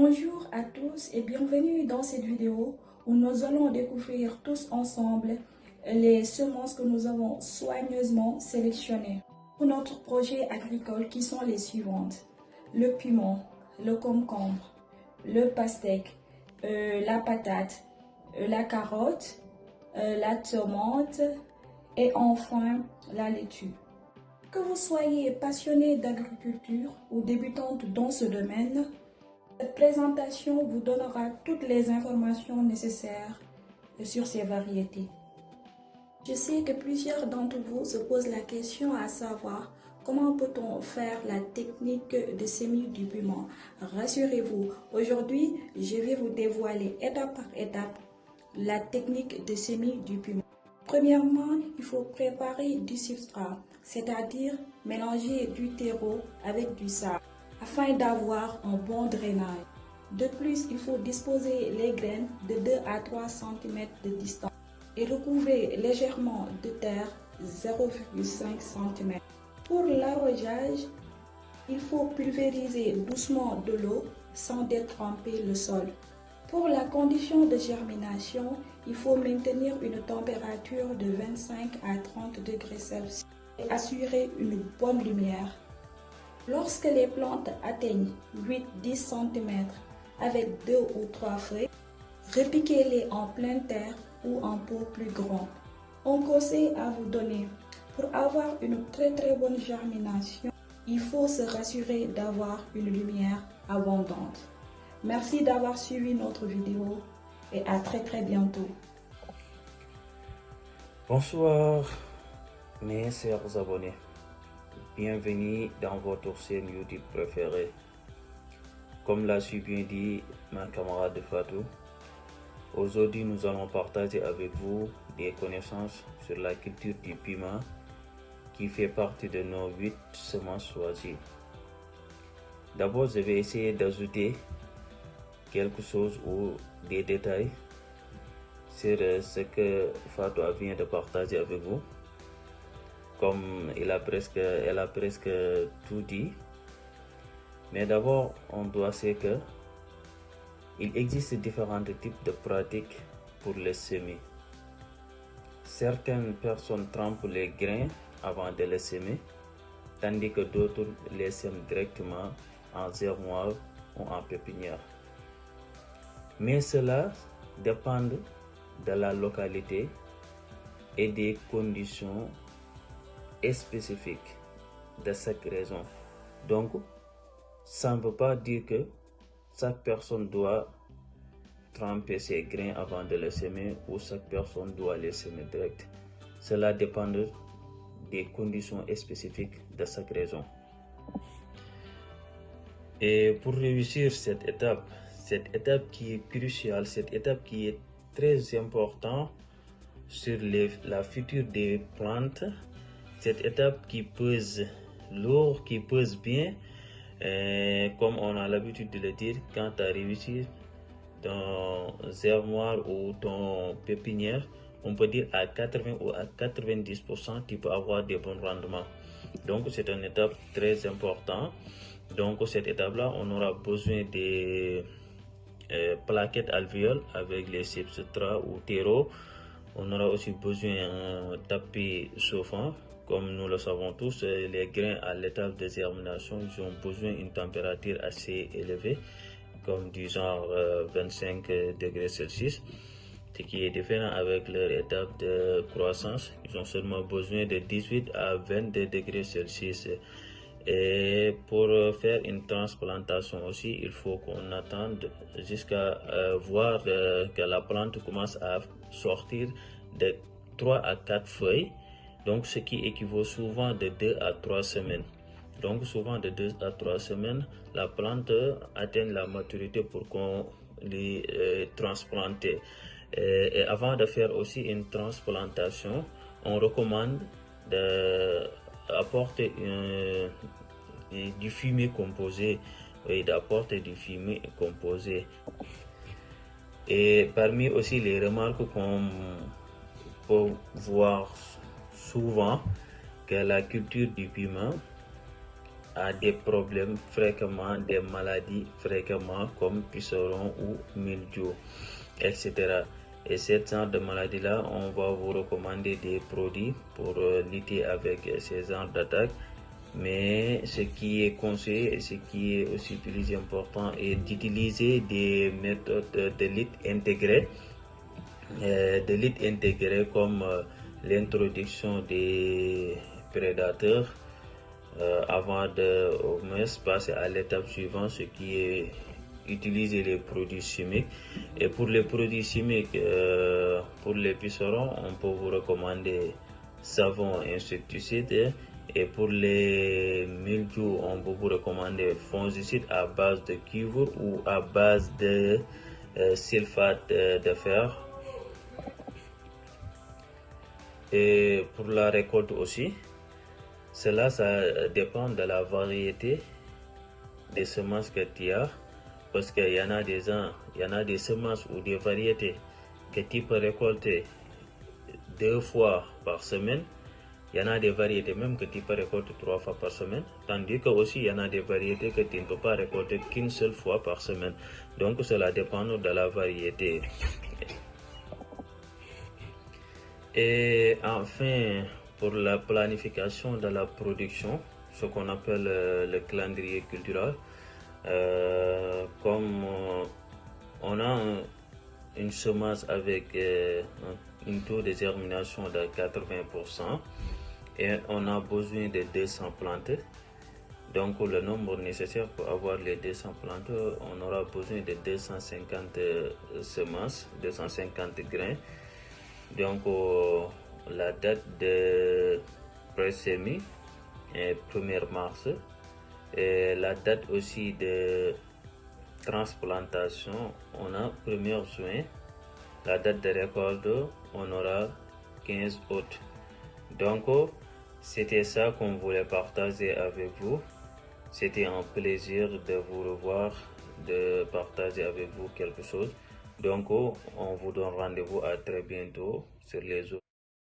Bonjour à tous et bienvenue dans cette vidéo où nous allons découvrir tous ensemble les semences que nous avons soigneusement sélectionnées pour notre projet agricole qui sont les suivantes: le piment, le concombre, le pastèque, la patate, la carotte, la tomate et enfin la laitue. Que vous soyez passionné d'agriculture ou débutante dans ce domaine, cette présentation vous donnera toutes les informations nécessaires sur ces variétés. Je sais que plusieurs d'entre vous se posent la question à savoir comment peut-on faire la technique de semis du piment. Rassurez-vous, aujourd'hui, je vais vous dévoiler étape par étape la technique de semis du piment. Premièrement, il faut préparer du substrat, c'est-à-dire mélanger du terreau avec du sable, afin d'avoir un bon drainage. De plus, il faut disposer les graines de 2 à 3 cm de distance et recouvrir légèrement de terre 0,5 cm. Pour l'arrosage, il faut pulvériser doucement de l'eau sans détremper le sol. Pour la condition de germination, il faut maintenir une température de 25 à 30 degrés Celsius et assurer une bonne lumière. Lorsque les plantes atteignent 8-10 cm avec 2 ou 3 feuilles, repiquez-les en pleine terre ou en pot plus grand. Un conseil à vous donner: pour avoir une très bonne germination, il faut se rassurer d'avoir une lumière abondante. Merci d'avoir suivi notre vidéo et à très bientôt. Bonsoir mes chers abonnés, bienvenue dans votre chaîne YouTube préférée. Comme l'a si bien dit ma camarade Fatou, aujourd'hui nous allons partager avec vous des connaissances sur la culture du piment qui fait partie de nos 8 semences choisies. D'abord, je vais essayer d'ajouter quelque chose ou des détails sur ce que Fatou vient de partager avec vous. Comme elle a presque tout dit. Mais d'abord, on doit savoir que il existe différents types de pratiques pour les semer. Certaines personnes trempent les grains avant de les semer, tandis que d'autres les sèment directement en germoire ou en pépinière. Mais cela dépend de la localité et des conditions spécifiques de chaque région. Donc, ça ne veut pas dire que chaque personne doit tremper ses grains avant de les semer ou chaque personne doit les semer direct. Cela dépend des conditions spécifiques de chaque région. Et pour réussir cette étape qui est cruciale, cette étape qui est très importante sur la future des plantes, cette étape qui pèse lourd, qui pèse bien, comme on a l'habitude de le dire, quand tu as réussi ton germoire ou ton pépinière, on peut dire à 80 ou à 90%, tu peux avoir des bons rendements. Donc c'est une étape très importante. Donc cette étape-là, on aura besoin des plaquettes alvéoles avec les substrats ou terreaux. On aura aussi besoin d'un tapis chauffant. Comme nous le savons tous, les grains à l'étape de germination, ils ont besoin d'une température assez élevée, comme du genre 25 degrés Celsius, ce qui est différent avec leur étape de croissance. Ils ont seulement besoin de 18 à 22 degrés Celsius. Et pour faire une transplantation aussi, il faut qu'on attende jusqu'à voir que la plante commence à sortir de 3 à 4 feuilles, donc ce qui équivaut souvent de 2 à 3 semaines. Donc souvent de 2 à 3 semaines, la plante atteint la maturité pour qu'on les transplante. Et avant de faire aussi une transplantation, on recommande d'apporter du fumier composé, Et parmi aussi les remarques qu'on peut voir souvent, que la culture du piment a des problèmes fréquemment, des maladies fréquemment comme puceron ou mildiou, etc. Et cette genre de maladie-là, on va vous recommander des produits pour lutter avec ces genres d'attaques. Mais ce qui est conseillé et ce qui est aussi plus important est d'utiliser des méthodes de lutte intégrées, comme l'introduction des prédateurs avant de au moins passer à l'étape suivante, ce qui est utiliser les produits chimiques. Et pour les produits chimiques, pour les pucerons, on peut vous recommander savon insecticide. Et pour les mildiou, on peut vous recommander fongicide à base de cuivre ou à base de sulfate de fer. Et pour la récolte aussi, cela ça dépend de la variété des semences que tu as, parce qu'il y en a des semences ou des variétés que tu peux récolter 2 fois par semaine. Il y en a des variétés même que tu peux récolter 3 fois par semaine, tandis que aussi il y en a des variétés que tu ne peux pas récolter qu'une seule fois par semaine. Donc cela dépend de la variété. Et enfin, pour la planification de la production, ce qu'on appelle le calendrier culturel, comme on a une semence avec un taux de germination de 80% et on a besoin de 200 plantes. Donc le nombre nécessaire pour avoir les 200 plantes, on aura besoin de 250 semences, 250 grains. Donc la date de pré-semis est 1er mars et la date aussi de transplantation, on a 1er juin. La date de récolte, on aura 15 août. Donc c'était ça qu'on voulait partager avec vous. C'était un plaisir de vous revoir, de partager avec vous quelque chose. Donc on vous donne rendez-vous à très bientôt sur les autres.